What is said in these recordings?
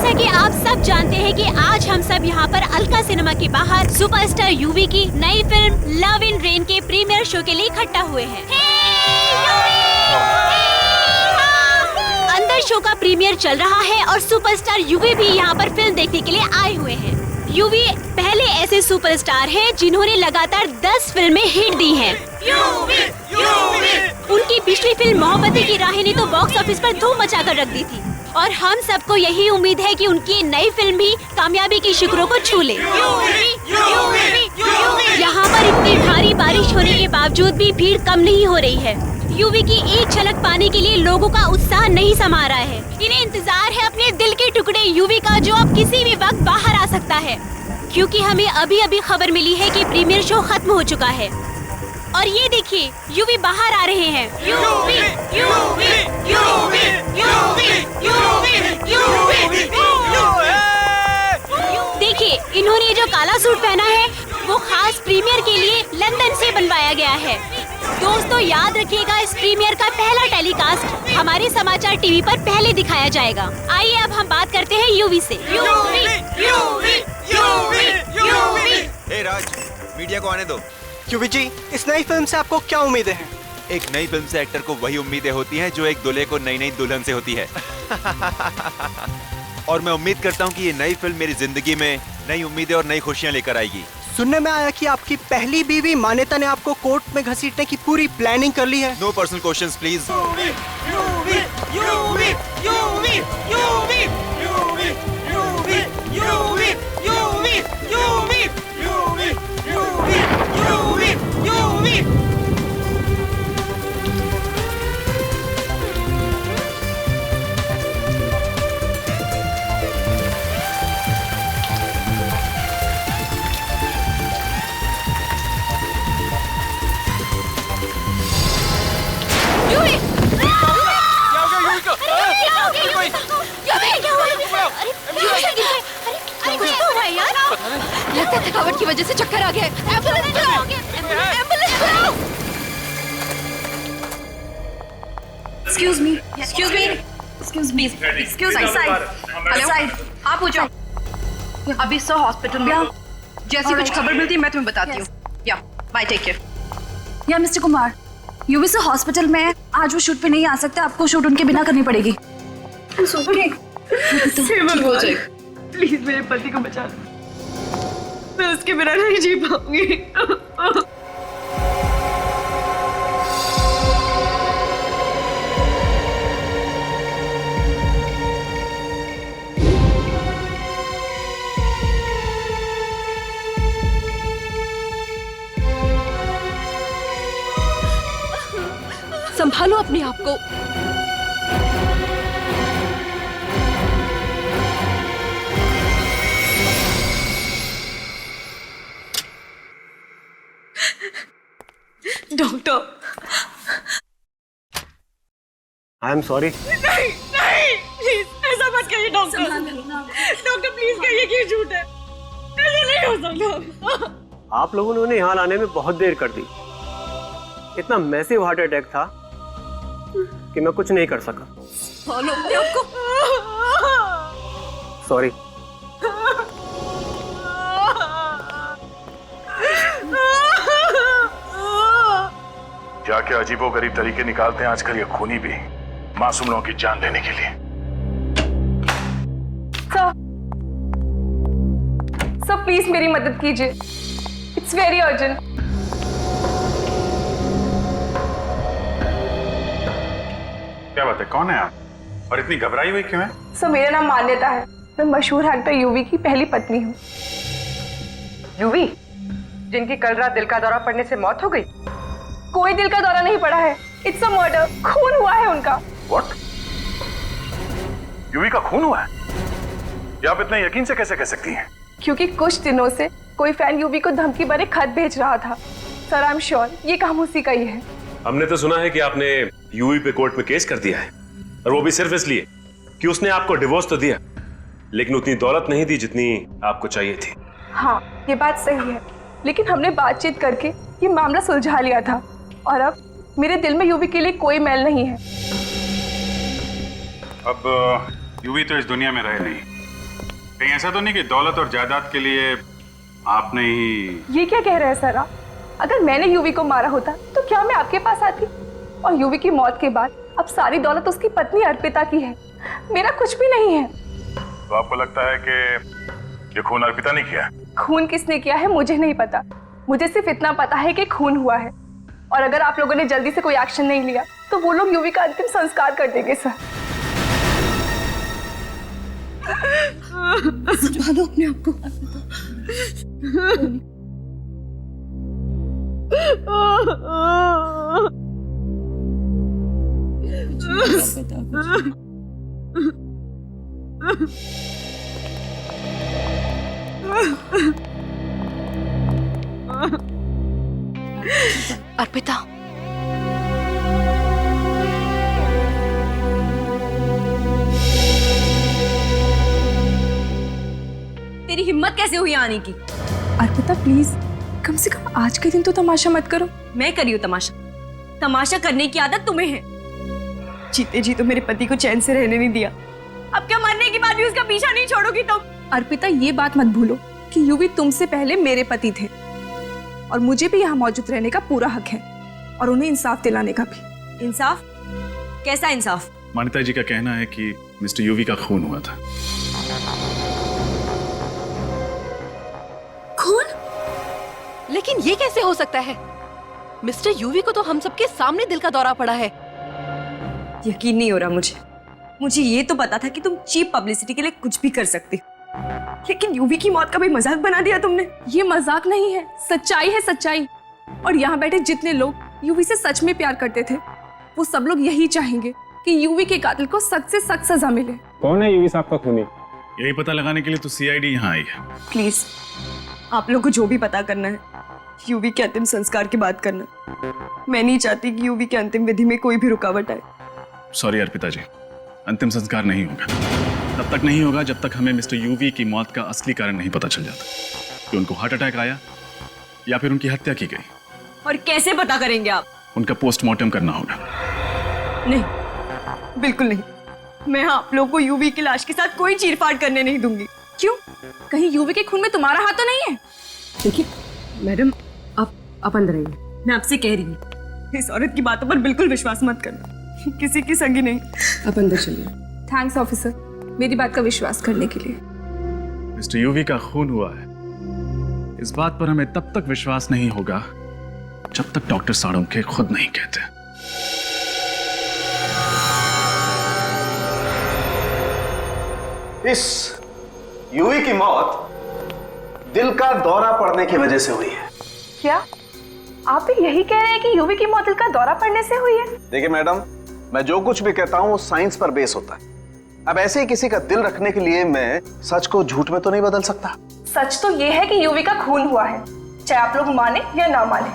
जैसा कि आप सब जानते हैं कि आज हम सब यहाँ पर अलका सिनेमा के बाहर सुपरस्टार यूवी की नई फिल्म लव इन रेन के प्रीमियर शो के लिए इकट्ठा हुए हैं। अंदर शो का प्रीमियर चल रहा है और सुपरस्टार यूवी भी यहाँ पर फिल्म देखने के लिए आए हुए हैं। यूवी पहले ऐसे सुपरस्टार हैं जिन्होंने लगातार 10 फिल्में हिट दी हैं। उनकी पिछली फिल्म मोहब्बतें की राहें ने तो बॉक्स ऑफिस पर धूम मचाकर रख दी थी और हम सबको यही उम्मीद है कि उनकी नई फिल्म भी कामयाबी की शिखरों को छू ले। यहाँ पर इतनी भारी बारिश होने के बावजूद भी भीड़ कम नहीं हो रही है। यूवी की एक झलक पाने के लिए लोगों का उत्साह नहीं समा रहा है। इन्हें इंतजार है अपने दिल के टुकड़े यूवी का, जो अब किसी भी वक्त बाहर आ सकता है, क्योंकि हमें अभी अभी खबर मिली है कि प्रीमियर शो खत्म हो चुका है। और ये देखिए, यूवी बाहर आ रहे हैं। यूवी, यूवी, यूवी, यूवी, यूवी, यूवी, देखिए, इन्होंने जो काला सूट पहना है वो खास प्रीमियर के लिए लंदन से बनवाया गया है। दोस्तों, याद रखिएगा, इस प्रीमियर का पहला टेलीकास्ट हमारे समाचार टीवी पर पहले दिखाया जाएगा। आइए अब हम बात करते हैं यूवी से। यूवी, यूवी, यूवी, यूवी। हे राज, मीडिया को आने दो। यूवी जी, इस नई फिल्म से आपको क्या उम्मीदें हैं? एक नई फिल्म से एक्टर को वही उम्मीदें होती हैं जो एक दूल्हे को नई नई दुल्हन से होती है। और मैं उम्मीद करता हूँ कि ये नई फिल्म मेरी जिंदगी में नई उम्मीदें और नई खुशियाँ लेकर आएगी। सुनने में आया कि आपकी पहली बीवी मान्यता ने आपको कोर्ट में घसीटने की पूरी प्लानिंग कर ली है। No personal questions please. लगता है थकावट की वजह से चक्कर आ गया। एम्बुलेंस बुलाओ, एम्बुलेंस बुलाओ। Excuse me, excuse me, excuse me, excuse me, side, side, हाँ पूछो। अभी सो हॉस्पिटल में, जैसी कुछ खबर मिलती है मैं तुम्हें बताती हूँ। या, बाय, टेक केयर। या मिस्टर कुमार, यूवी से हॉस्पिटल में आज वो शूट पे नहीं आ सकते, आपको शूट उनके बिना करनी पड़ेगी। प्लीज मेरे पति को बचा लो, मैं उसके बिना नहीं जी पाऊंगी। संभालो अपने आप को। Doctor, I am sorry. नहीं नहीं, प्लीज ऐसा मत करिए डॉक्टर। डॉक्टर प्लीज कहिए कि ये झूठ है, ऐसा नहीं हो सकता। आप लोगों ने उन्हें यहाँ लाने में बहुत देर कर दी। इतना मैसिव हार्ट अटैक था कि मैं कुछ नहीं कर सका। फॉलो अपने आप को। सॉरी। क्या क्या अजीबोगरीब तरीके निकालते हैं आजकल ये खूनी भी, मासूम लोगों की जान लेने के लिए। सर प्लीज मेरी मदद कीजिए, इट्स वेरी अर्जेंट। क्या बात है, कौन है आप और इतनी घबराई हुई क्यों है? सर मेरा नाम मान्यता है, मैं मशहूर एक्टर यूवी की पहली पत्नी हूँ। यूवी, जिनकी कल रात दिल का दौरा पड़ने से मौत हो गई? कोई दिल का दौरा नहीं पड़ा है, इट्स अ मर्डर, खून हुआ है उनका। व्हाट? यूवी का खून हुआ है? ये आप इतना यकीन से कैसे कह सकती हैं? क्योंकि कुछ दिनों से कोई फैन यूवी को धमकी भरे खत भेज रहा था। सर आई एम श्योर ये काम उसी का ही है। हमने तो सुना है कि आपने यूवी पे कोर्ट में केस कर दिया है, और वो भी सिर्फ इसलिए कि उसने आपको डिवोर्स तो दिया, लेकिन उतनी दौलत नहीं दी जितनी आपको चाहिए थी। हाँ ये बात सही है, लेकिन हमने बातचीत करके ये मामला सुलझा लिया था और अब मेरे दिल में यूवी के लिए कोई मैल नहीं है। अब यूवी तो इस दुनिया में रहे नहीं, कहीं ऐसा तो नहीं कि दौलत और जायदाद के लिए आपने ही... ये क्या कह रहे हैं सर आप? अगर मैंने यूवी को मारा होता तो क्या मैं आपके पास आती? और यूवी की मौत के बाद अब सारी दौलत उसकी पत्नी अर्पिता की है, मेरा कुछ भी नहीं है। तो आपको लगता है कि ये खून अर्पिता ने किया? खून किसने किया है मुझे नहीं पता, मुझे सिर्फ इतना पता है कि खून हुआ है। और अगर आप लोगों ने जल्दी से कोई एक्शन नहीं लिया तो वो लोग यूवी का अंतिम संस्कार कर देंगे सर। समझा दो अपने आप को। अर्पिता, तेरी हिम्मत कैसे हुई आने की? अर्पिता प्लीज, कम से कम आज के दिन तो तमाशा मत करो। मैं करी हूँ तमाशा? तमाशा करने की आदत तुम्हें है। जीते जी तो मेरे पति को चैन से रहने नहीं दिया, अब क्या मरने के बाद भी उसका पीछा नहीं छोड़ोगी तुम? अर्पिता ये बात मत भूलो कि यूवी तुमसे पहले मेरे पति थे और मुझे भी यहाँ मौजूद रहने का पूरा हक है और उन्हें इंसाफ दिलाने का भी। इंसाफ? कैसा इंसाफ? मान्यता जी का कहना है कि मिस्टर यूवी का खून हुआ था। खून? लेकिन ये कैसे हो सकता है? मिस्टर यूवी को तो हम सबके सामने दिल का दौरा पड़ा है। यकीन नहीं हो रहा मुझे ये तो पता था कि तुम चीप पब्लिसिटी के लिए कुछ भी कर सकती, लेकिन यूवी की मौत का भी मजाक बना दिया तुमने। ये मजाक नहीं है, सच्चाई है सच्चाई। और यहाँ बैठे जितने लोग यूवी से सच में प्यार करते थे वो सब लोग यही चाहेंगे कि यूवी के कातिल को सख्त से सख्त सजा मिले। कौन है यूवी साहब का खूनी? यही पता लगाने के लिए तो सीआईडी यहाँ आई है। प्लीज आप लोग को जो भी पता करना है यूवी के अंतिम संस्कार की बात करना। मैं नहीं चाहती कि यूवी के अंतिम विधि में कोई भी रुकावट आए। सॉरी अर्पिता जी, अंतिम संस्कार नहीं होगा। तब तक नहीं होगा जब तक हमें मिस्टर यूवी की मौत का असली कारण नहीं पता चल जाता कि उनको हार्ट अटैक आया या फिर उनकी हत्या की गई। और कैसे पता करेंगे आप? उनका पोस्टमार्टम करना होगा। नहीं, बिल्कुल नहीं। मैं आप लोगों को यूवी की लाश के साथ कोई चीरफाड़ करने नहीं दूंगी। क्यों? कहीं यूवी के खून में तुम्हारा हाथ तो नहीं है? देखिए मैडम, आप अंदर आइए। मैं आपसे कह रही हूँ इस औरत की बातों पर बिल्कुल विश्वास मत करना, किसी की संगी नहीं। आप अंदर चलिए। थैंक्स ऑफिसर, मेरी बात का विश्वास करने के लिए। मिस्टर यूवी का खून हुआ है, इस बात पर हमें तब तक विश्वास नहीं होगा जब तक डॉक्टर साळुंखे खुद नहीं कहते। इस यूवी की मौत दिल का दौरा पड़ने की वजह से हुई है। क्या आप भी यही कह रहे हैं कि यूवी की मौत दिल का दौरा पड़ने से हुई है? देखिए मैडम, मैं जो कुछ भी कहता हूँ वो साइंस पर बेस होता है। अब ऐसे ही किसी का दिल रखने के लिए मैं सच को झूठ में तो नहीं बदल सकता। सच तो ये है कि यूवी का खून हुआ है, चाहे आप लोग माने या ना माने।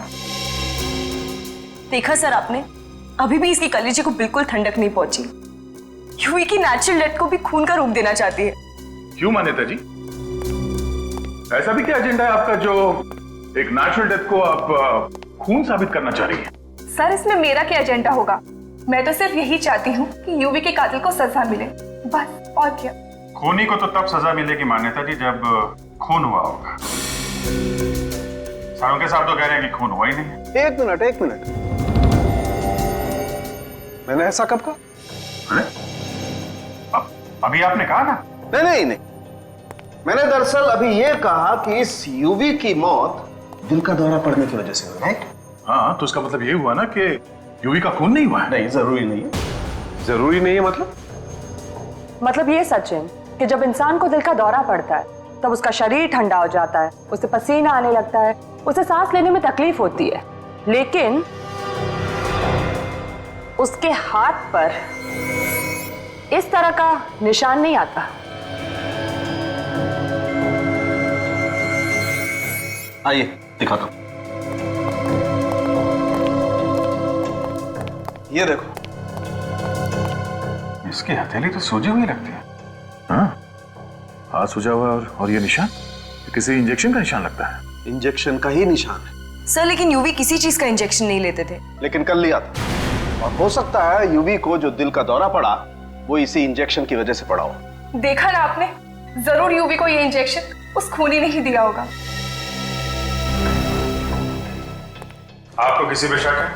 देखा सर आपने, अभी भी इसकी कलेजे को बिल्कुल ठंडक नहीं पहुंची। यूवी की नेचुरल डेथ को भी खून का रूप देना चाहती है। क्यों मान्यता जी, ऐसा भी क्या एजेंडा है आपका जो एक नेचुरल डेथ को आप खून साबित करना चाह रही है? सर इसमें मेरा क्या एजेंडा होगा? मैं तो सिर्फ यही चाहती हूँ कि यूवी के कातिल को सजा मिले, बस। और क्या? खूनी को तो तब सजा मिलेगी मान्यता जी जब खून हुआ होगा। साळुंखे साहब तो कह रहे हैं कि खून हुआ ही नहीं। एक मिनट, मैंने ऐसा कब कहा? अभी आपने कहा ना? नहीं, मैंने दरअसल अभी ये कहा कि इस यूवी की मौत दिल का दौरा पड़ने की वजह से हुई है। हाँ, तो उसका मतलब ये हुआ ना कि यूवी का खून नहीं हुआ है? नहीं, जरूरी नहीं है। जरूरी नहीं है मतलब ये सच है कि जब इंसान को दिल का दौरा पड़ता है तब उसका शरीर ठंडा हो जाता है, उसे पसीना आने लगता है, उसे सांस लेने में तकलीफ होती है, लेकिन उसके हाथ पर इस तरह का निशान नहीं आता। आइए दिखाता हूं। ये देखो, इसकी हथेली तो सूजी हुई लगती है। हाँ, हाथ सूजा हुआ और ये निशान किसी इंजेक्शन का निशान लगता है। इंजेक्शन का ही निशान है सर, लेकिन यूवी किसी चीज का इंजेक्शन नहीं लेते थे। लेकिन कर लिया था, और हो सकता है यूवी को जो दिल का दौरा पड़ा वो इसी इंजेक्शन की वजह से पड़ा हो। देखा ना आपने, जरूर यूवी को ये इंजेक्शन उस खूनी ने ही दिया होगा। आपको किसी पे शक है?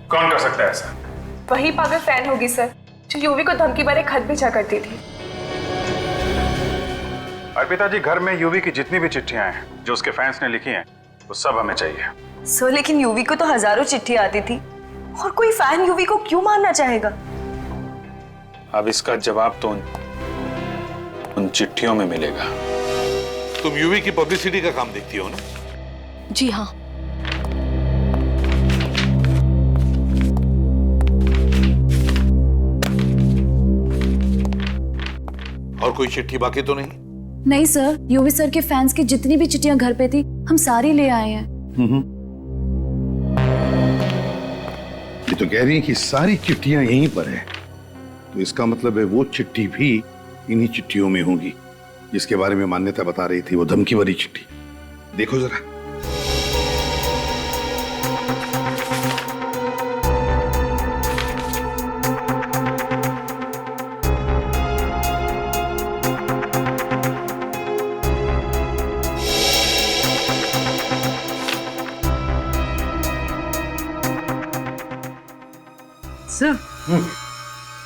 कौन कर सकता है ऐसा? वही पागल फैन होगी सर, जो यूवी को धमकी भरे खत भेजा करती थी। अर्पिता जी, घर में यूवी की जितनी भी चिट्ठियां हैं जो उसके फैंस ने लिखी हैं, वो सब हमें चाहिए। सो लेकिन यूवी को तो हजारों चिट्ठी आती थी, और कोई फैन यूवी को क्यों मारना चाहेगा? अब इसका जवाब तो उन चिट्ठियों में मिलेगा। तुम यूवी की पब्लिसिटी का काम देखती हो ना? जी हाँ। और कोई चिट्ठी बाकी तो नहीं? नहीं सर, यूवी सर के फैंस की जितनी भी चिट्ठियां घर पे थी हम सारी ले आए हैं। ये तो कह रही है कि सारी चिट्ठियां यहीं पर है, तो इसका मतलब है वो चिट्ठी भी इन्हीं चिट्ठियों में होगी जिसके बारे में मान्यता बता रही थी, वो धमकी भरी चिट्ठी। देखो जरा।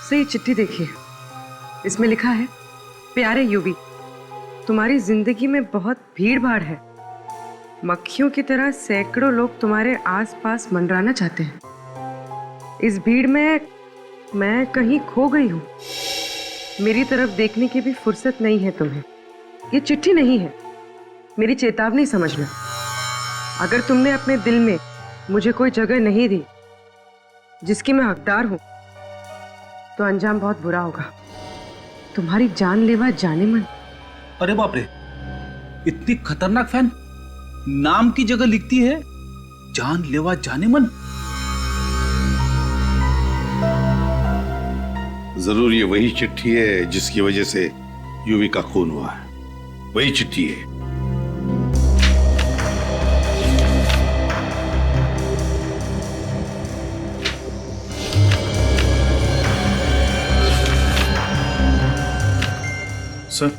सर ये चिट्ठी देखिए, इसमें लिखा है, प्यारे यूवी, तुम्हारी जिंदगी में बहुत भीड़ भाड़ है। मक्खियों की तरह सैकड़ों लोग तुम्हारे आसपास मंडराना चाहते हैं। इस भीड़ में मैं कहीं खो गई हूँ। मेरी तरफ देखने की भी फुर्सत नहीं है तुम्हें। ये चिट्ठी नहीं है, मेरी चेतावनी समझना। अगर तुमने अपने दिल में मुझे कोई जगह नहीं दी जिसकी मैं हकदार हूं, तो अंजाम बहुत बुरा होगा। तुम्हारी जानलेवा जानेमन। अरे बाप रे, इतनी खतरनाक फैन नाम की जगह लिखती है जानलेवा जानेमन। जरूर ये वही चिट्ठी है जिसकी वजह से यूवी का खून हुआ है। वही चिट्ठी है। सर,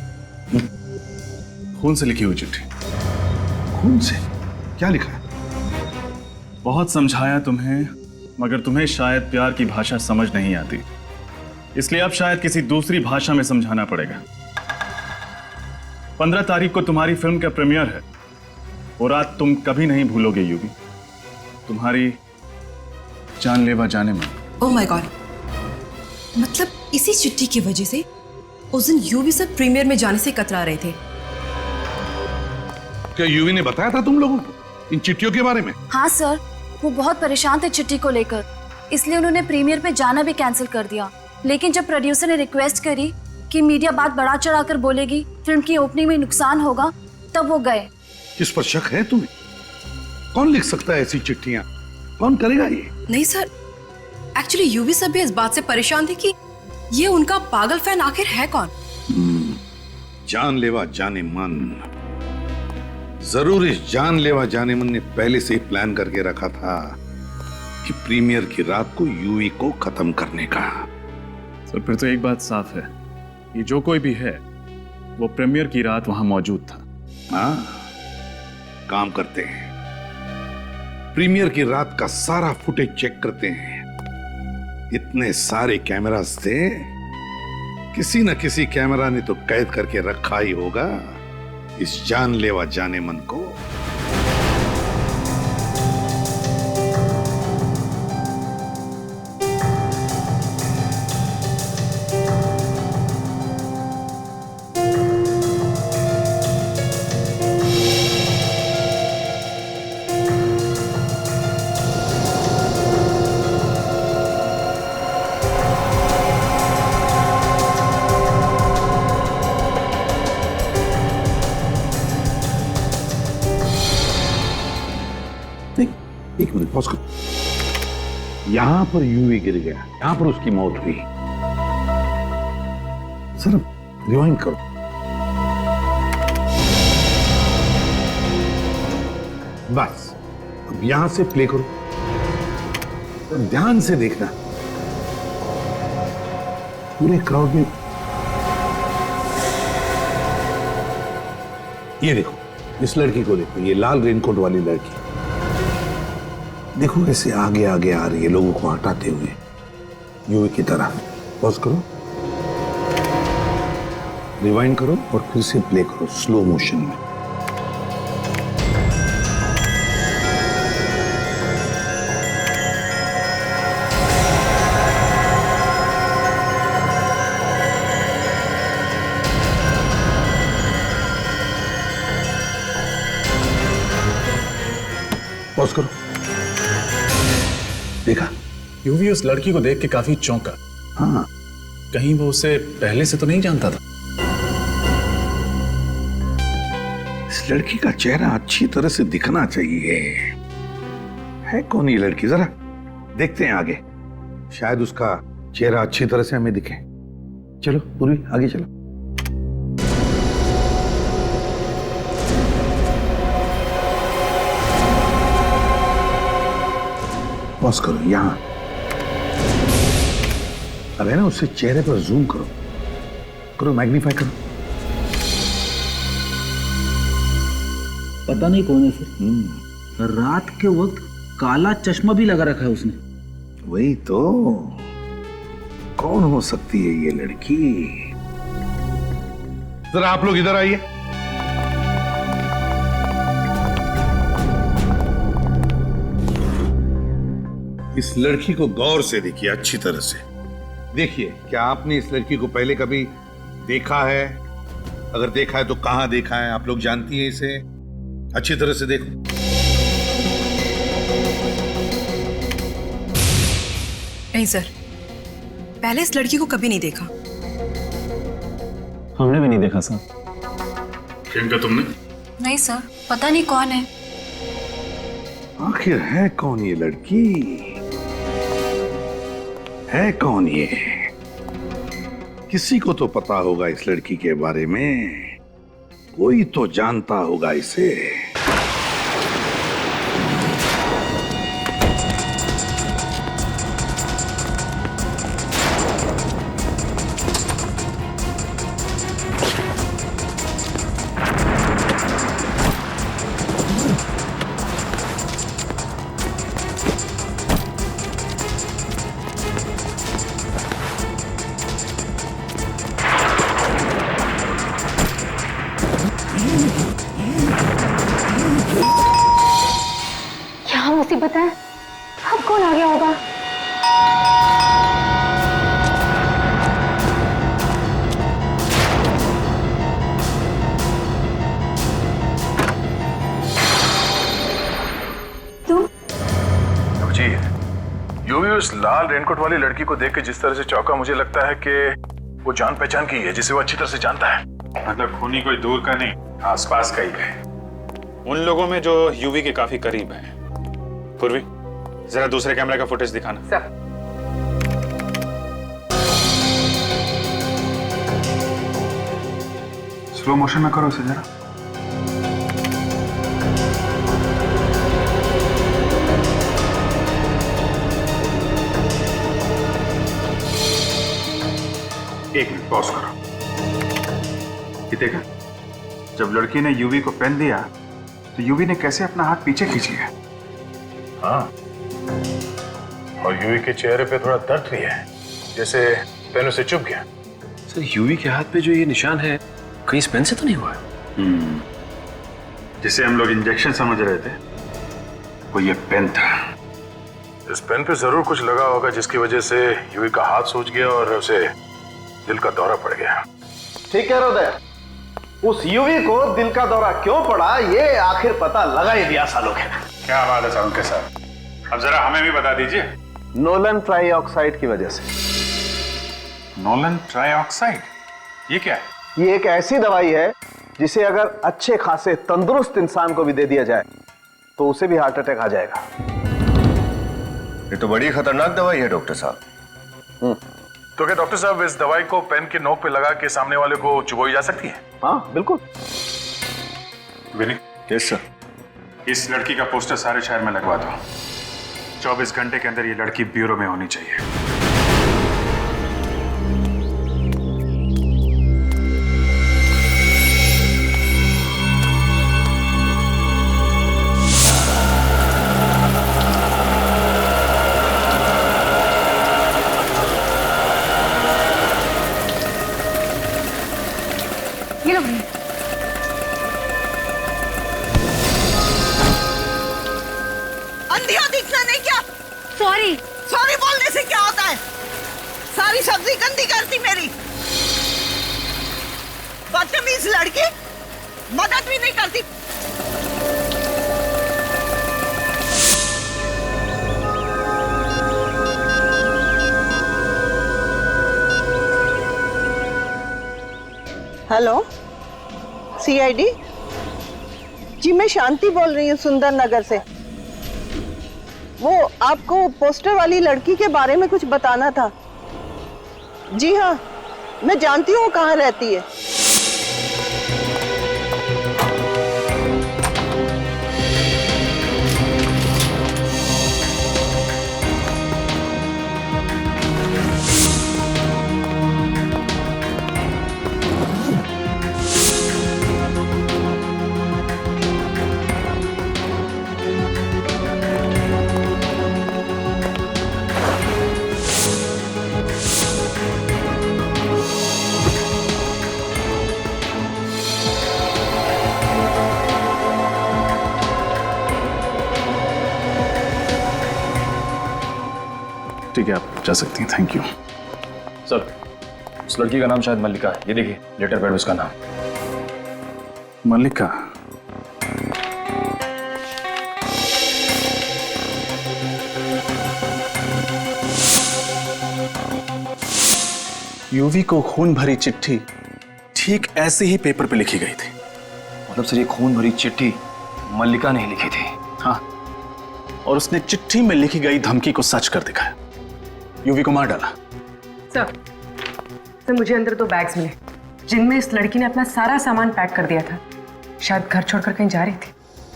खून से लिखी हुई चिट्ठी। खून से? क्या लिखा है? बहुत समझाया तुम्हें, मगर तुम्हें शायद प्यार की भाषा समझ नहीं आती, इसलिए अब शायद किसी दूसरी भाषा में समझाना पड़ेगा। 15 तारीख को तुम्हारी फिल्म का प्रीमियर है। वो रात तुम कभी नहीं भूलोगे यूवी, तुम्हारी जानलेवा जानेमन। ओह माय गॉड, मतलब इसी चिट्ठी की वजह से उस दिन यूवी सर प्रीमियर में जाने से कतरा रहे थे। क्या यूवी ने बताया था तुम लोगों को इन चिट्ठियों के बारे में? हाँ सर, वो बहुत परेशान थे चिट्ठी को लेकर, इसलिए उन्होंने प्रीमियर पे जाना भी कैंसिल कर दिया। लेकिन जब प्रोड्यूसर ने रिक्वेस्ट करी कि मीडिया बात बढ़ा चढ़ाकर बोलेगी, फिल्म की ओपनिंग में नुकसान होगा, तब वो गए। किस पर शक है तुम्हें? कौन लिख सकता है ऐसी चिट्ठियां? कौन करेगा ये? नहीं सर, एक्चुअली यूवी सर भी इस बात से परेशान थे कि ये उनका पागल फैन आखिर है कौन। जानलेवा जानेमन। जरूर इस जानलेवा जानेमन ने पहले से ही प्लान करके रखा था कि प्रीमियर की रात को यूवी को खत्म करने का। सर, फिर तो एक बात साफ है, ये जो कोई भी है वो प्रीमियर की रात वहां मौजूद था। हाँ, काम करते हैं, प्रीमियर की रात का सारा फुटेज चेक करते हैं। इतने सारे कैमरास थे, किसी न किसी कैमरा ने तो कैद करके रखा ही होगा इस जानलेवा जानेमन को। एक मिनट पॉज करो। यहां पर यूवी गिर गया, यहां पर उसकी मौत हुई। सर रिवाइंड करो। बस अब यहां से प्ले करो, तो ध्यान से देखना। पूरे क्राउड में ये देखो, इस लड़की को देखो, ये लाल रेनकोट वाली लड़की। देखो कैसे आगे आगे आ रही है लोगों को हटाते हुए, यूवी की तरह। पॉज करो, रिवाइंड करो और फिर से प्ले करो स्लो मोशन में। पॉज करो, देखा? यूवी उस लड़की को देख के काफी चौंका। हाँ, कहीं वो उसे पहले से तो नहीं जानता था। इस लड़की का चेहरा अच्छी तरह से दिखना चाहिए। है कौन ये लड़की, जरा देखते हैं आगे, शायद उसका चेहरा अच्छी तरह से हमें दिखे। चलो पूर्वी, आगे चलो। पॉज करो यहां। अब है ना, उससे चेहरे पर जूम करो, करो मैग्नीफाई करो। पता नहीं कौन है सर। रात के वक्त काला चश्मा भी लगा रखा है उसने। वही तो, कौन हो सकती है ये लड़की? जरा आप लोग इधर आइए। इस लड़की को गौर से देखिए, अच्छी तरह से देखिए। क्या आपने इस लड़की को पहले कभी देखा है? अगर देखा है तो कहां देखा है? आप लोग जानती हैं इसे? अच्छी तरह से देखो। नहीं सर, पहले इस लड़की को कभी नहीं देखा। हमने भी नहीं देखा सर। प्रियंका तुमने? नहीं सर, पता नहीं कौन है। आखिर है कौन ये लड़की? है कौन ये? किसी को तो पता होगा इस लड़की के बारे में, कोई तो जानता होगा इसे। मुसीबत है, अब कौन आ गया होगा? तुम? जी, यूवी उस लाल रेनकोट वाली लड़की को देख के जिस तरह से चौंका, मुझे लगता है कि वो जान पहचान की है, जिसे वो अच्छी तरह से जानता है। मतलब खूनी कोई दूर का नहीं, आसपास का ही है। उन लोगों में जो यूवी के काफी करीब है। पूर्वी, जरा दूसरे कैमरे का फुटेज दिखाना। सर। स्लो मोशन में करो इसे जरा। एक मिनट पॉज करो। ये देखा, जब लड़की ने यूवी को पेन दिया तो यूवी ने कैसे अपना हाथ पीछे खींच लिया। हाँ, और यूवी के चेहरे पे थोड़ा दर्द भी है, जैसे पेन उसे चुभ गया। सर, यूवी के हाथ पे जो ये निशान है, कहीं इस पेन से तो नहीं हुआ? जिसे हम लोग इंजेक्शन समझ रहे थे, वो ये पेन था। इस पेन पे जरूर कुछ लगा होगा, जिसकी वजह से यूवी का हाथ सूज गया और उसे दिल का दौरा पड़ गया। ठीक कह रहे हो, उस यूवी को दिल का दौरा क्यों पड़ा, ये आखिर पता लगा ही दिया सालों के। क्या बात है साहब के साथ, अब जरा हमें भी बता दीजिए। नोलन ट्राइऑक्साइड की वजह से। नोलन ट्राइऑक्साइड, ये क्या है? ये एक ऐसी दवाई है जिसे अगर अच्छे खासे तंदुरुस्त इंसान को भी दे दिया जाए तो उसे भी हार्ट अटैक आ जाएगा। ये तो बड़ी खतरनाक दवाई है डॉक्टर साहब। तो क्या डॉक्टर साहब इस दवाई को पेन के नोक पे लगा के सामने वाले को चुबोई जा सकती है? हाँ बिल्कुल। विनी, यस सर। इस लड़की का पोस्टर सारे शहर में लगवा दो। 24 घंटे के अंदर ये लड़की ब्यूरो में होनी चाहिए। सारी सब्जी गंदी करती मेरी। बदतमीज लड़की, मदद भी नहीं करती। हेलो, सीआईडी जी, मैं शांति बोल रही हूँ सुंदर नगर से। वो आपको पोस्टर वाली लड़की के बारे में कुछ बताना था। जी हाँ, मैं जानती हूँ वो कहाँ रहती है। ठीक है, आप जा सकती हैं। Thank you sir. उस लड़की का नाम शायद मल्लिका है। ये देखिए लेटर पैड, उसका नाम मल्लिका। यूवी को खून भरी चिट्ठी ठीक ऐसे ही पेपर पे लिखी गई थी। मतलब सर, ये खून भरी चिट्ठी मल्लिका ने लिखी थी? हाँ, और उसने चिट्ठी में लिखी गई धमकी को सच कर दिखाया, यूवी को मार डाला। सर, मुझे अंदर 2 बैग्स मिले जिनमें इस लड़की ने अपना सारा सामान पैक कर दिया था। शायद घर छोड़कर कहीं जा रही थी।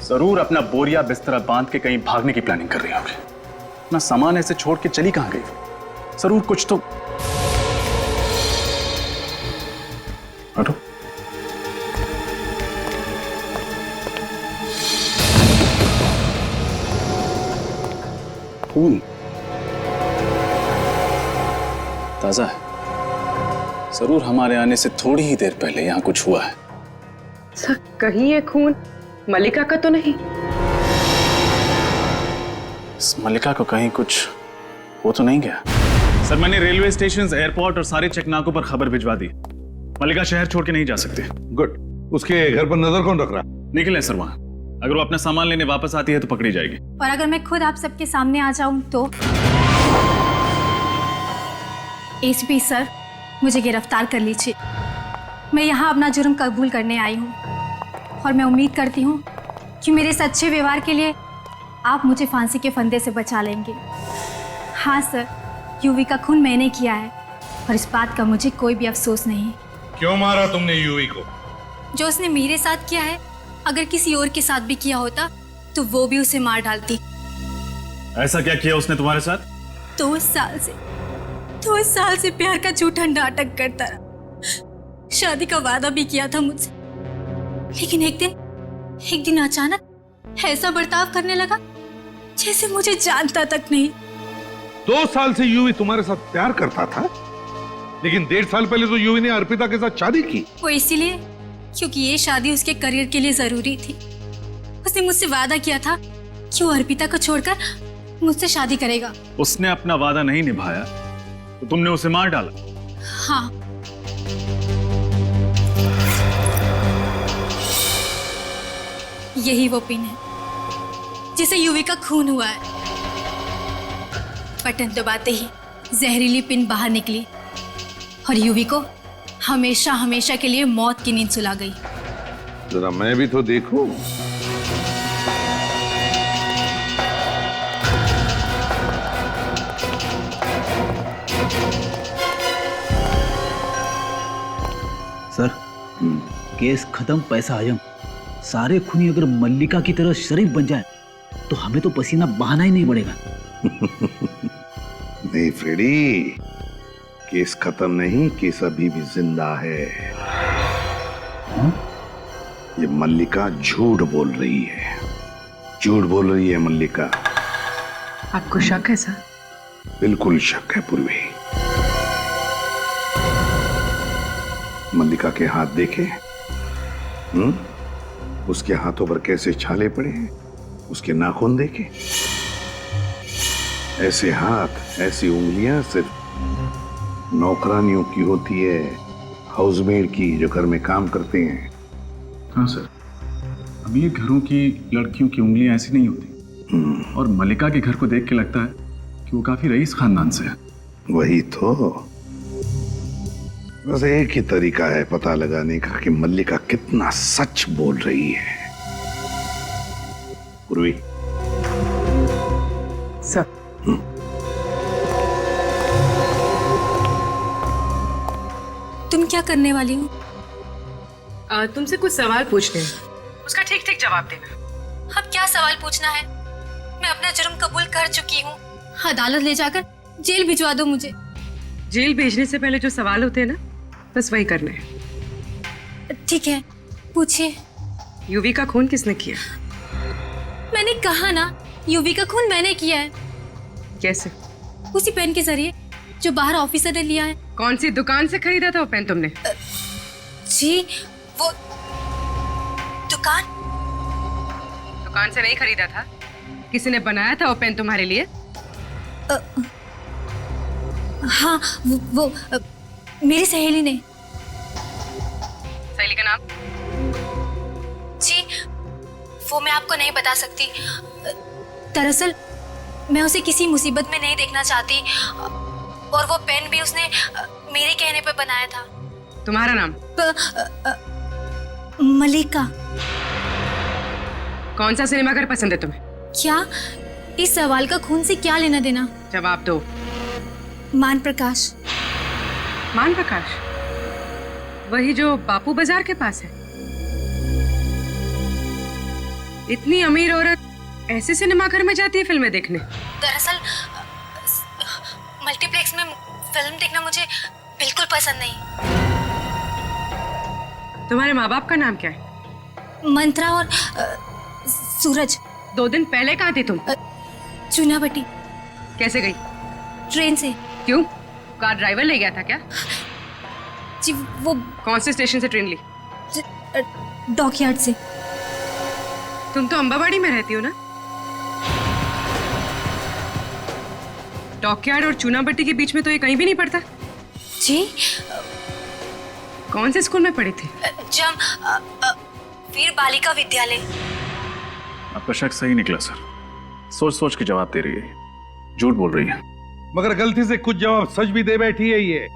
जरूर अपना बोरिया बिस्तरा बांध के कहीं भागने की प्लानिंग कर रही होगी। अपना सामान ऐसे छोड़ के चली कहां गई? जरूर कुछ तो। हटो। खून ताजा है। जरूर हमारे आने से थोड़ी ही देर पहले यहां कुछ हुआ है। सर, कहीं ये खून मल्लिका का तो नहीं? इस मल्लिका को कहीं कुछ हो तो नहीं गया? सर, मैंने रेलवे स्टेशन, एयरपोर्ट और सारे चेकनाकों पर खबर भिजवा दी। मल्लिका शहर छोड़ के नहीं जा सकते। गुड। उसके घर पर नजर कौन रख रहा? निखिल है सर वहां। अगर वो अपना सामान लेने वापस आती है तो पकड़ी जाएगी। और अगर मैं खुद आप सबके सामने आ जाऊं तो? एसीपी सर, मुझे गिरफ्तार कर लीजिए। मैं यहाँ अपना जुर्म कबूल करने आई हूँ और मैं उम्मीद करती हूँ कि मेरे सच्चे व्यवहार के लिए आप मुझे फांसी के फंदे से बचा लेंगे। हाँ सर, यूवी का खून मैंने किया है और इस बात का मुझे कोई भी अफसोस नहीं। क्यों मारा तुमने यूवी को? जो उसने मेरे साथ किया है, अगर किसी और के साथ भी किया होता तो वो भी उसे मार डालती। ऐसा क्या किया उसने तुम्हारे साथ? 2 साल से प्यार का झूठा नाटक करता रहा। शादी का वादा भी किया था मुझसे, लेकिन एक दिन अचानक ऐसा बर्ताव करने लगा जैसे मुझे जानता तक नहीं। 2 साल से यूवी तुम्हारे साथ प्यार करता था, लेकिन 1.5 साल पहले तो यूवी ने अर्पिता के साथ शादी की। वो इसीलिए क्योंकि ये शादी उसके करियर के लिए जरूरी थी। उसने मुझसे वादा किया था कि वो अर्पिता को छोड़कर मुझसे शादी करेगा। उसने अपना वादा नहीं निभाया तो तुमने उसे मार डाला? हाँ। यही वो पिन है जिसे यूवी का खून हुआ है। बटन दबाते ही जहरीली पिन बाहर निकली और यूवी को हमेशा हमेशा के लिए मौत की नींद सुला गई। जरा मैं भी तो देखूं। सर, केस खत्म, पैसा आयम। सारे खूनी अगर मल्लिका की तरह शरीफ बन जाए तो हमें तो पसीना बहाना ही नहीं पड़ेगा। नहीं फ्रेडी, केस खत्म नहीं, केस अभी भी जिंदा है। ये मल्लिका झूठ बोल रही है, झूठ बोल रही है मल्लिका। आपको शक है सर? बिल्कुल शक है पूर्वी। मल्लिका के हाथ देखे? उसके हाथों पर कैसे छाले पड़े हैं, उसके नाखून देखे? ऐसे हाथ, ऐसी उंगलियां सिर्फ नौकरानियों की होती है, हाउसमेड की जो घर में काम करते हैं। हाँ सर, अमीर घरों की लड़कियों की उंगलियां ऐसी नहीं होती। और मल्लिका के घर को देख के लगता है कि वो काफी रईस खानदान से है। वही तो, बस एक ही तरीका है पता लगाने का कि मल्लिका कितना सच बोल रही है। पूर्वी सर, तुम क्या करने वाली हो? तुमसे कुछ सवाल पूछने हैं, उसका ठीक ठीक जवाब देना। अब क्या सवाल पूछना है? मैं अपना जुर्म कबूल कर चुकी हूँ। अदालत ले जाकर जेल भिजवा दो मुझे। जेल भेजने से पहले जो सवाल होते हैं ना, बस वही करना है। ठीक है, पूछिए। यूवी का खून किसने किया? मैंने कहा ना, यूवी का खून मैंने किया है। कैसे? उसी पेन के जरिए जो बाहर ऑफिसर ने लिया है। कौन सी दुकान से खरीदा था वो पेन तुमने? जी, वो दुकान से नहीं खरीदा था, किसी ने बनाया था वो पेन तुम्हारे लिए? हाँ, वो मेरी सहेली ने। सहेली का नाम? जी, वो मैं आपको नहीं बता सकती। दरअसल मैं उसे किसी मुसीबत में नहीं देखना चाहती, और वो पेन भी उसने मेरे कहने पे बनाया था। तुम्हारा नाम? मल्लिका। कौन सा सिनेमाघर पसंद है तुम्हें? क्या? इस सवाल का खून से क्या लेना देना? जवाब दो। मान प्रकाश। मान प्रकाश? वही जो बापू बाजार के पास है? इतनी अमीर औरत ऐसे सिनेमाघर में जाती है फिल्में देखने? दरअसल मल्टीप्लेक्स में फिल्म देखना मुझे बिल्कुल पसंद नहीं। तुम्हारे माँ बाप का नाम क्या है? मंत्रा और सूरज। 2 दिन पहले कहाँ थी तुम? चुनाभट्टी। कैसे गई? ट्रेन से। क्यों? कार ड्राइवर ले गया था क्या? जी, वो कौन से स्टेशन से ट्रेन ली? डॉकयार्ड से। तुम तो अंबाबाड़ी में रहती हो ना? डॉकयार्ड और चूनाभट्टी के बीच में तो ये कहीं भी नहीं पड़ता। जी? कौन से स्कूल में पढ़ी थी? वीर बालिका विद्यालय। आपका शक सही निकला सर, सोच सोच के जवाब दे रही है, झूठ बोल रही है। मगर गलती से कुछ जवाब सच भी दे बैठी है। ये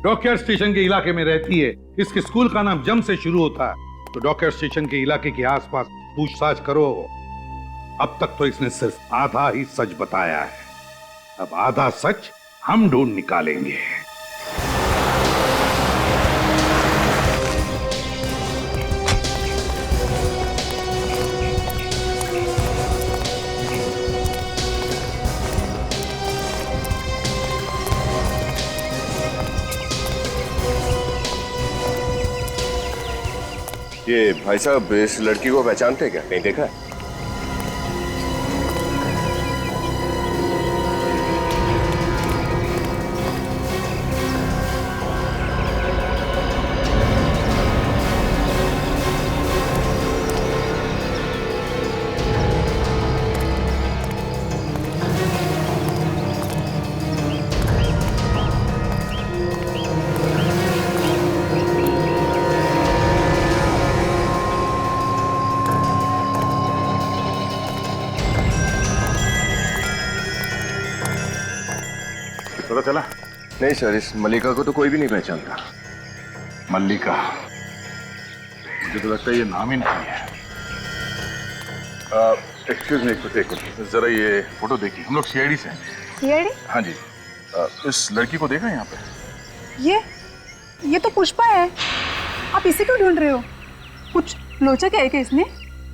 डॉकयार्ड स्टेशन के इलाके में रहती है, इसके स्कूल का नाम जम से शुरू होता है। तो डॉकयार्ड स्टेशन के इलाके के आसपास पूछताछ करो। अब तक तो इसने सिर्फ आधा ही सच बताया है, अब आधा सच हम ढूंढ निकालेंगे। ये भाई साहब इस लड़की को पहचानते क्या? कहीं देखा है? पता चला? नहीं सर, इस मल्लिका को तो कोई भी नहीं पहचानता। मल्लिका? मुझे तो लगता है ये नाम ही नहीं है। एक्सक्यूज मी, कुछ एक मिनट, जरा ये फोटो देखिए। हम लोग सीआईडी से हैं। सीआईडी? हाँ जी। इस लड़की को देखा यहाँ पे? ये तो पुष्पा है। आप इसे क्यों ढूंढ रहे हो? कुछ लोचा है क्या इसने?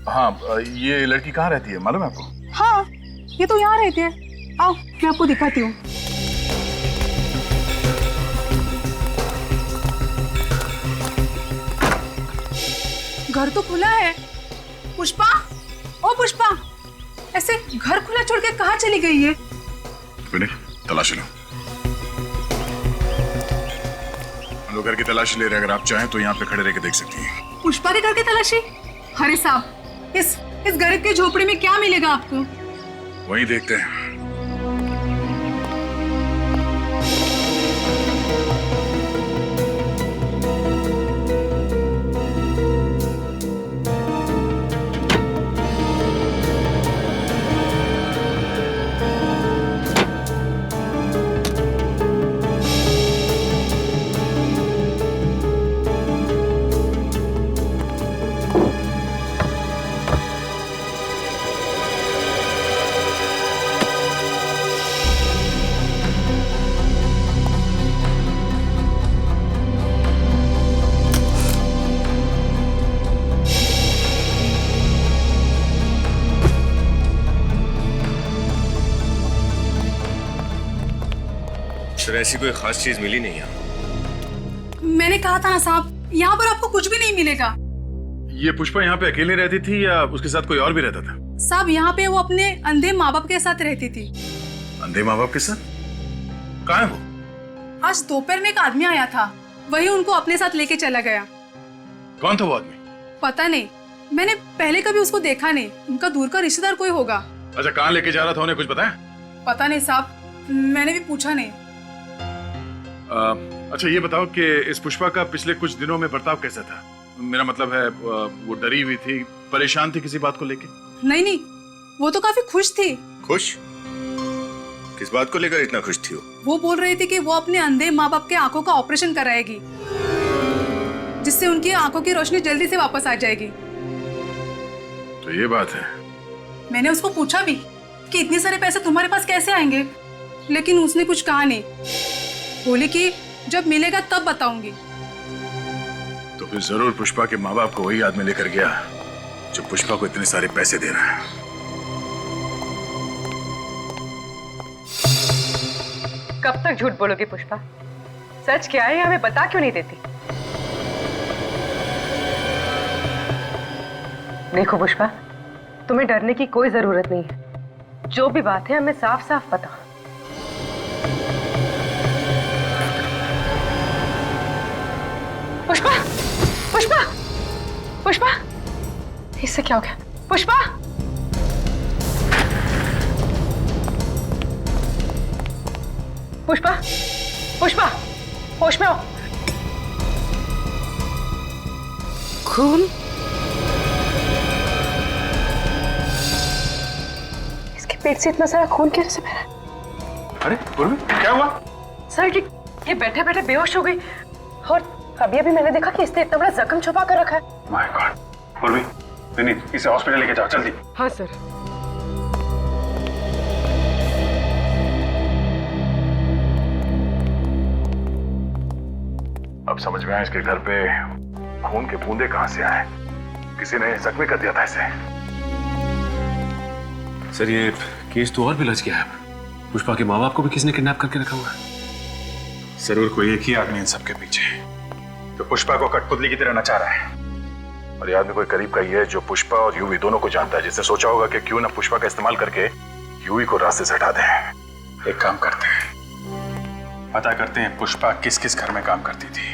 हाँ, ये लड़की कहाँ रहती है मालूम है आपको? हाँ, ये तो यहाँ रहती है। आओ मैं आपको दिखाती हूँ। घर तो खुला है। पुष्पा, ओ पुष्पा, ऐसे घर खुला छोड़ के कहाँ चली गई है? तलाशी लो। हम लोग घर की तलाशी ले रहे हैं, अगर आप चाहें तो यहाँ पे खड़े रह के देख सकती हैं। पुष्पा के घर की तलाशी? अरे साहब, इस गरीब की झोपड़ी में क्या मिलेगा आपको? वही देखते हैं। सर ऐसी कोई खास चीज मिली नहीं यहाँ। मैंने कहा था ना साहब, यहाँ पर आपको कुछ भी नहीं मिलेगा। ये पुष्पा यहाँ पे अकेले रहती थी या उसके साथ कोई और भी रहता था? साहब यहाँ पे वो अपने अंधे माँ बाप के साथ रहती थी। अंधे माँ बाप के साथ? कहाँ है वो? आज दोपहर में एक आदमी आया था, वही उनको अपने साथ लेके चला गया। कौन था वो आदमी? पता नहीं, मैंने पहले कभी उसको देखा नहीं। उनका दूर का रिश्तेदार कोई होगा। अच्छा, कहाँ लेके जा रहा था, उन्हें कुछ बताया? पता नहीं साहब, मैंने भी पूछा नहीं। अच्छा ये बताओ कि इस पुष्पा का पिछले कुछ दिनों में बर्ताव कैसा था? मेरा मतलब है वो डरी हुई थी, परेशान थी किसी बात को लेके? नहीं, वो तो काफी खुश थी। खुश? किस बात को लेकर इतना खुश थी वो बोल रही थी कि वो अपने अंधे माँ बाप के आंखों का ऑपरेशन कराएगी, जिससे उनकी आंखों की रोशनी जल्दी से वापस आ जाएगी। तो ये बात है। मैंने उसको पूछा भी कि इतने सारे पैसे तुम्हारे पास कैसे आएंगे, लेकिन उसने कुछ कहा नहीं। बोली कि जब मिलेगा तब बताऊंगी। तो फिर जरूर पुष्पा के माँ बाप को वही आदमी लेकर गया जो पुष्पा को इतने सारे पैसे दे रहा है। कब तक झूठ बोलोगे पुष्पा? सच क्या है हमें बता क्यों नहीं देती? देखो पुष्पा, तुम्हें डरने की कोई जरूरत नहीं है। जो भी बात है हमें साफ साफ पता। पुष्पा, पुष्पा, पुष्पा, इससे क्या हो गया? पुष्पा, पुष्पा, पुष्पा, होश में हो। खून? इसके पेट से इतना सारा खून कैसे बह रहा है? अरे पूर्वी, क्या हुआ? सर ये बैठे बैठे बेहोश हो गई और अभी मैंने देखा कि इसने इतना बड़ा जख्म छुपा कर रखा है। My God. पूर्वी, विनीत, इसे हॉस्पिटल लेके जाओ जल्दी। हाँ सर। अब समझ में आया इसके घर पे खून के बूंदे कहां से आए। किसी ने जख्मी कर दिया था इसे। सर ये केस तो और भी लच गया है। पुष्पा के माँ बाप को भी किसी ने किडनैप करके रखा हुआ है। जरूर कोई एक ही आदमी इन सबके पीछे तो पुष्पा को कठपुतली की तरह नचा रहा है। और ये आदमी कोई करीब का ही है जो पुष्पा और यूवी दोनों को जानता है, जिसने सोचा होगा कि क्यों ना पुष्पा का इस्तेमाल करके यूवी को रास्ते से हटा दें। एक काम करते हैं, पता करते हैं पुष्पा किस किस घर में काम करती थी।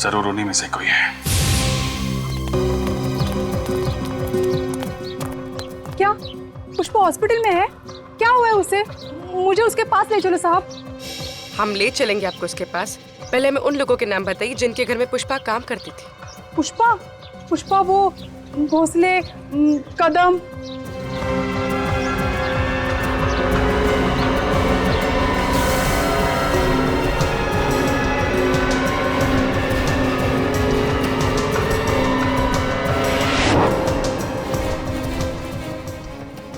जरूर उन्हीं में से कोई है। क्या पुष्पा हॉस्पिटल में है? क्या हुआ है उसे? मुझे उसके पास ले चलो साहब। हम ले चलेंगे आपको उसके पास। पहले हमें उन लोगों के नाम बताइए जिनके घर में पुष्पा काम करती थी। पुष्पा? पुष्पा वो भोसले, कदम।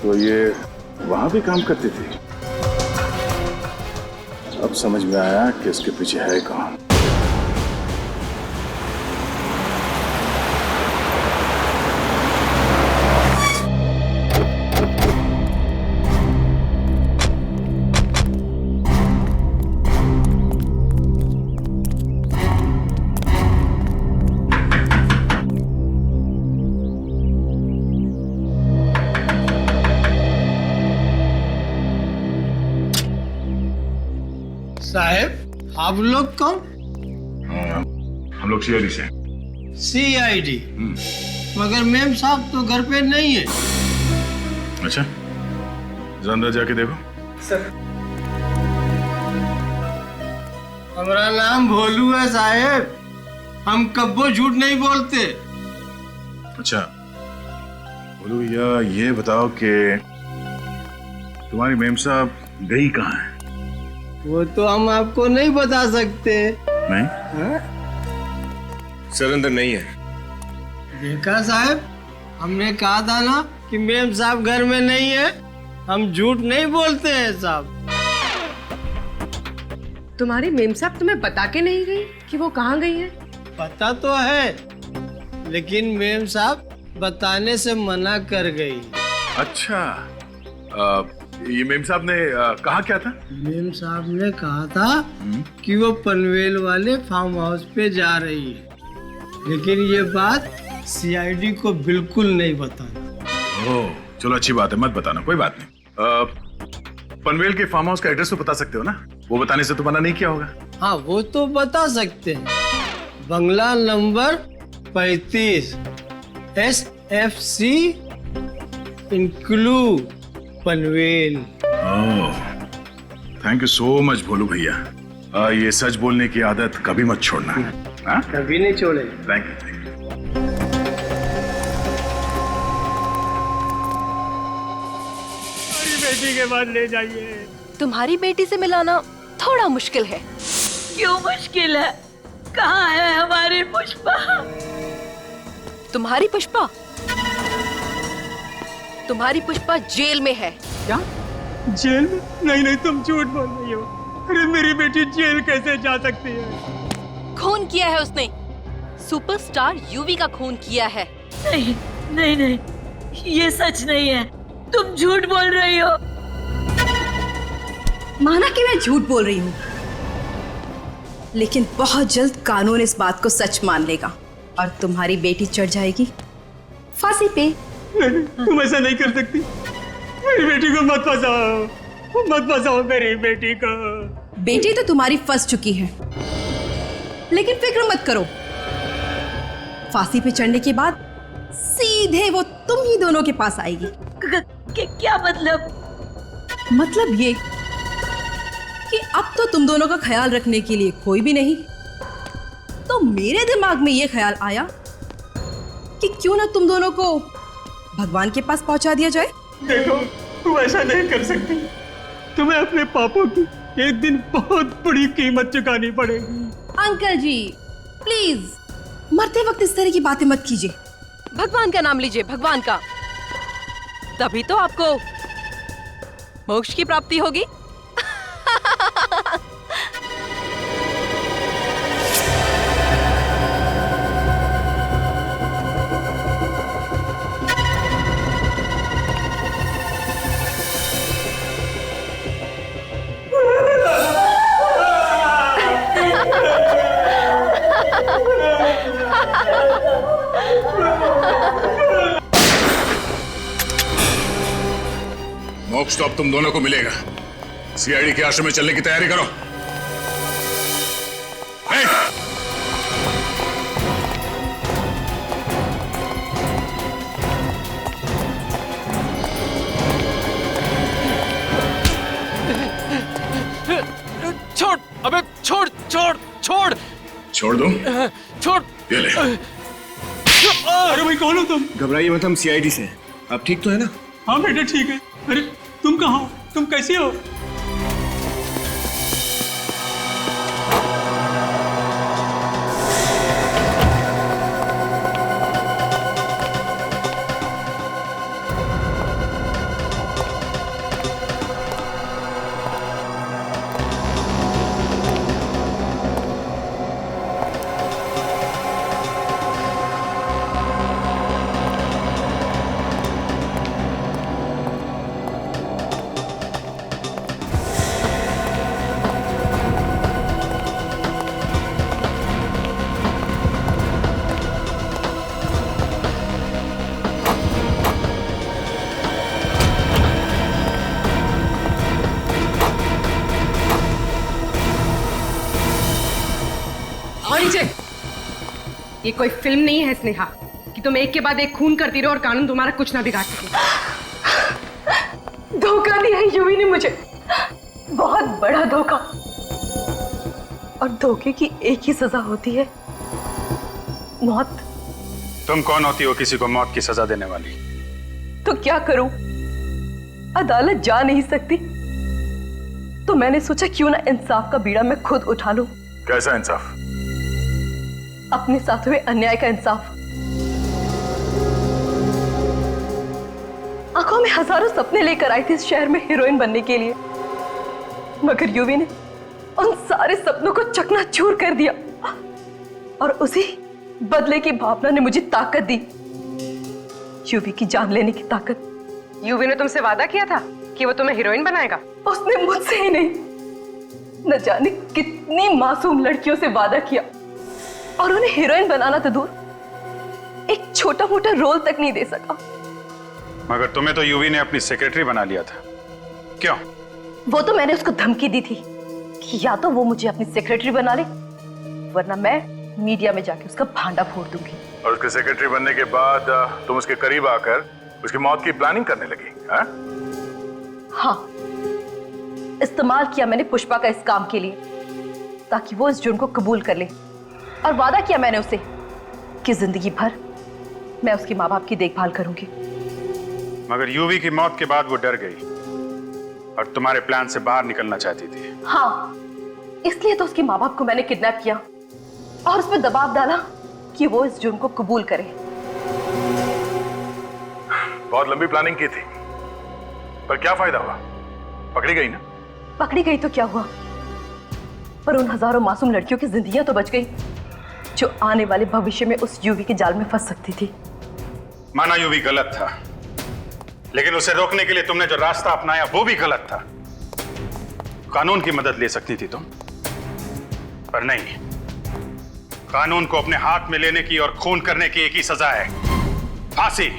तो ये वहां भी काम करती थी। अब समझ में आया कि इसके पीछे है कौन। साहब, आप लोग कौन? हम लोग सीआईडी से। सीआईडी? मगर मैम साहब तो घर पे नहीं है। अच्छा, अंदर जाके देखो। सर, हमारा नाम भोलू है साहब। हम कब्बो झूठ नहीं बोलते। अच्छा बोलो भैया, ये बताओ कि तुम्हारी मेम साहब गई कहाँ है? वो तो हम आपको नहीं बता सकते। नहीं? हाँ? सर अंदर नहीं है। देखा साहब, हमने कहा था ना कि मेम साहब घर में नहीं है। हम झूठ नहीं बोलते हैं साहब। तुम्हारी मेम साहब तुम्हें बता के नहीं गई कि वो कहाँ गई है? पता तो है, लेकिन मेम साहब बताने से मना कर गई। अच्छा, ये मेम साहब ने कहा क्या था? मेम साहब ने कहा था कि वो पनवेल वाले फार्म हाउस पे जा रही है, लेकिन ये बात सीआईडी को बिल्कुल नहीं बताना। ओह, चलो अच्छी बात है, मत बताना, कोई बात नहीं। पनवेल के फार्म हाउस का एड्रेस तो बता सकते हो ना? वो बताने से तो मना नहीं किया होगा। हाँ, वो तो बता सकते हैं। बंगला नंबर 35 SFC इंक्लू Panvel. Thank you so much Bholu भैया। ये सच बोलने की आदत कभी मत छोड़ना। हाँ? कभी नहीं छोड़े। Thank you. बेटी के बाद ले जाइए। तुम्हारी बेटी से मिलाना थोड़ा मुश्किल है। क्यों मुश्किल है? कहाँ है हमारी पुष्पा? तुम्हारी पुष्पा? तुम्हारी पुष्पा जेल में है। क्या? जेल में? नहीं नहीं, तुम झूठ बोल रही हो। अरे मेरी बेटी जेल कैसे जा सकती है? खून किया है उसने। सुपरस्टार यूवी का खून किया है। नहीं नहीं नहीं, ये सच नहीं है। तुम झूठ बोल रही हो। माना कि मैं झूठ बोल रही हूँ, लेकिन बहुत जल्द कानून इस बात को सच मान लेगा और तुम्हारी बेटी चढ़ जाएगी फांसी पे। नहीं, तुम ऐसा नहीं कर सकती। मेरी बेटी को मत फंसाओ, मत फंसाओ मेरी बेटी को। बेटी तो तुम्हारी फंस चुकी है, लेकिन फिक्र मत करो। फांसी पे चढ़ने के बाद सीधे वो तुम ही दोनों के पास आएगी। क्या मतलब? मतलब ये कि अब तो तुम दोनों का ख्याल रखने के लिए कोई भी नहीं। तो मेरे दिमाग में ये ख्याल आया कि क्यों ना तुम दोनों को भगवान के पास पहुंचा दिया जाए। देखो, तुम ऐसा नहीं कर सकती। तुम्हें अपने पापों की एक दिन बहुत बड़ी कीमत चुकानी पड़ेगी। अंकल जी प्लीज, मरते वक्त इस तरह की बातें मत कीजिए। भगवान का नाम लीजिए, भगवान का। तभी तो आपको मोक्ष की प्राप्ति होगी। मोक्ष तो अब तुम दोनों को मिलेगा। सीआईडी के आश्रम में चलने की तैयारी करो। छोड़, अबे छोड़ छोड़ छोड़। छोड़ दो? छोड़। ये ले। अरे भाई, कौन हो तुम? घबराइए मत, हम सीआईडी से। आप ठीक तो है ना? हाँ बेटा ठीक है। अरे तुम कहाँ हो? तुम कैसे हो? ये कोई फिल्म नहीं है स्नेहा कि तुम एक के बाद एक खून करती रहो और कानून तुम्हारा कुछ ना बिगाड़ सके। धोखा दिया है यूवी ने मुझे, बहुत बड़ा धोखा। और धोखे की एक ही सजा होती है, मौत। तुम कौन होती हो किसी को मौत की सजा देने वाली? तो क्या करूं, अदालत जा नहीं सकती, तो मैंने सोचा क्यों ना इंसाफ का बीड़ा मैं खुद उठा लूं। कैसा इंसाफ? अपने साथ हुए अन्याय का इंसाफ। आंखों में हजारों सपने लेकर आई थी इस शहर में हीरोइन बनने के लिए, मगर यूवी ने उन सारे सपनों को चकनाचूर कर दिया और उसी बदले की भावना ने मुझे ताकत दी, यूवी की जान लेने की ताकत। यूवी ने तुमसे वादा किया था कि वो तुम्हें हीरोइन बनाएगा? उसने मुझसे ही नहीं, न जाने कितनी मासूम लड़कियों से वादा किया और उन्हें हीरोइन बनाना तो दूर, एक छोटा मोटा रोल तक नहीं दे सका। मगर तुम्हें तो यूवी ने अपनी सेक्रेटरी बना लिया था, क्यों? वो तो मैंने उसको धमकी दी थी कि या तो वो मुझे अपनी सेक्रेटरी बना ले, वरना मैं मीडिया में जाके उसका भांडा फोड़ दूंगी। और उसके सेक्रेटरी बनने के बाद तुम उसके करीब आकर उसकी मौत की प्लानिंग करने लगी, हाँ? हाँ, इस्तेमाल किया मैंने पुष्पा का इस काम के लिए ताकि वो इस जुर्म को कबूल कर ले, और वादा किया मैंने उसे कि जिंदगी भर मैं उसके माँ बाप की देखभाल करूंगी। मगर यूवी की मौत के बाद वो डर गई और तुम्हारे प्लान से बाहर निकलना चाहती थी। हाँ, इसलिए तो उसके माँ बाप को मैंने किडनैप किया और उस पर दबाव डाला कि वो इस जुर्म को कबूल करे। बहुत लंबी प्लानिंग की थी, पर क्या फायदा हुआ? पकड़ी गई ना? पकड़ी गई तो क्या हुआ, पर उन हजारों मासूम लड़कियों की जिंदगियां तो बच गई जो आने वाले भविष्य में उस यूवी के जाल में फंस सकती थी। माना यूवी गलत था, लेकिन उसे रोकने के लिए तुमने जो रास्ता अपनाया वो भी गलत था। कानून की मदद ले सकती थी तुम, पर नहीं। कानून को अपने हाथ में लेने की और खून करने की एक ही सजा है, फांसी।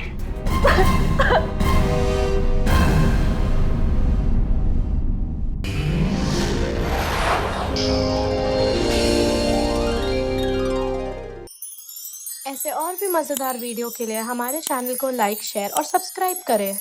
ऐसे और भी मजेदार वीडियो के लिए हमारे चैनल को लाइक, शेयर और सब्सक्राइब करें।